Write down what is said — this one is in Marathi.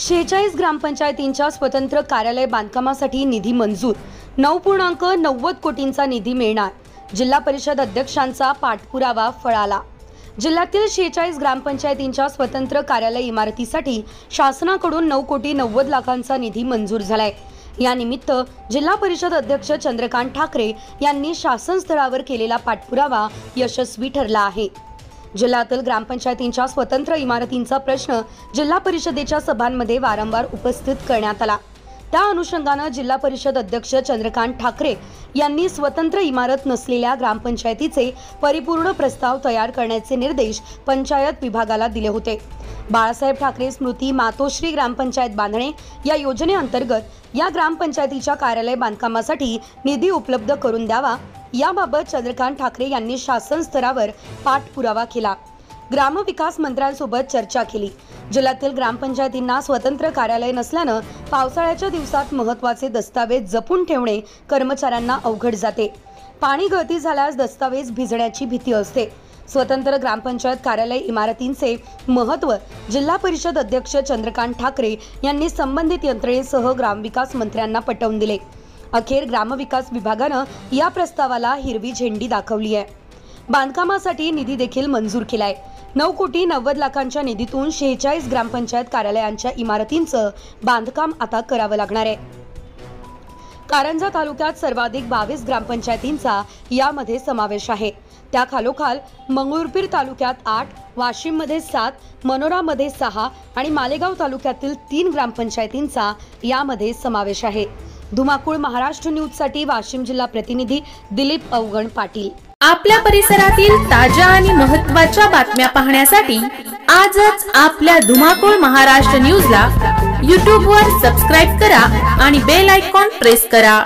46 ग्रामपंचायतींच्या स्वतंत्र कार्यालय बांधकामासाठी निधी मंजूर। 9.90 कोटींचा निधी मिळणार। जिल्हा परिषद अध्यक्षांचा पाठपुरावा फळाला। जिल्ह्यातील 46 ग्रामपंचायतींच्या स्वतंत्र कार्यालय इमारतीसाठी शासनाकडून 9,90,00,000चा निधी मंजूर झालाय। या निमित्त जिल्हा परिषद अध्यक्ष चंद्रकांत ठाकरे यांनी शासन स्तरावर केलेला पाठपुरावा यशस्वी ठरला आहे। जिल्ह्यातील ग्रामपंचायतींच्या स्वतंत्र इमारतींचा प्रश्न जिल्हा परिषदेच्या सभांमध्ये वारंवार उपस्थित करण्यात आला। त्या अनुषंगाने जिल्हा परिषद अध्यक्ष चंद्रकांत ठाकरे यांनी स्वतंत्र इमारत नसलेल्या ग्रामपंचायतीचे परिपूर्ण प्रस्ताव तयार करण्याचे निर्देश पंचायत विभागाला दिले होते। बाळासाहेब ठाकरे स्मृती मातोश्री ग्रामपंचायत बांधणे या योजनेअंतर्गत या ग्रामपंचायतीच्या कार्यालय बांधकामासाठी निधी उपलब्ध करून द्यावा याबाबत चंद्रकांत ठाकरे यांनी शासन स्तरावर पाठपुरावा केला। ग्रामविकास मंत्र्यांसोबत चर्चा केली। जिल्ह्यातील ग्रामपंचायतींना स्वतंत्र कार्यालय नसल्याने पावसाळ्याच्या दिवसात महत्त्वाचे दस्तावेज जपून ठेवणे कर्मचाऱ्यांना अवघड जाते। पाणी गळती झाल्यास दस्तावेज भिजण्याची भीती असते। स्वतंत्र ग्रामपंचायत कार्यालय इमारतींचे महत्त्व जिल्हा परिषद अध्यक्ष चंद्रकांत ठाकरे यांनी संबंधित यंत्रणेसह ग्रामविकास मंत्र्यांना पटवून दिले। अखेर ग्रामविकास विभागाने या प्रस्तावाला हिरवी झेंडी दाखवली आहे। बांधकामासाठी निधी देखील मंजूर केलाय। 9,90,00,000च्या निधीतून 46 ग्रामपंचायत कार्यालयांच्या इमारतींचं बांधकाम आता करावं लागणार आहे। कारंजा तालुक्यात सर्वाधिक 22 ग्रामपंचायतींचा यामध्ये समावेश आहे। त्या खालोखाल मंगरुळपीर तालुक्यात 8, वाशिममध्ये 7, मनोरामध्ये 6 आणि मालेगाव तालुक्यातील 3 ग्रामपंचायतींचा यामध्ये समावेश आहे। धुमाकूळ महाराष्ट्र न्यूजसाठी वाशिम जिल्हा प्रतिनिधी दिलीप अवगण पाटील। आपल्या परिसरातील ताज्या आणि महत्त्वाच्या बातम्या पाहण्यासाठी आजच आपल्या धुमाकूळ महाराष्ट्र न्यूजला YouTube वर सबस्क्राइब करा आणि बेल आयकॉन प्रेस करा।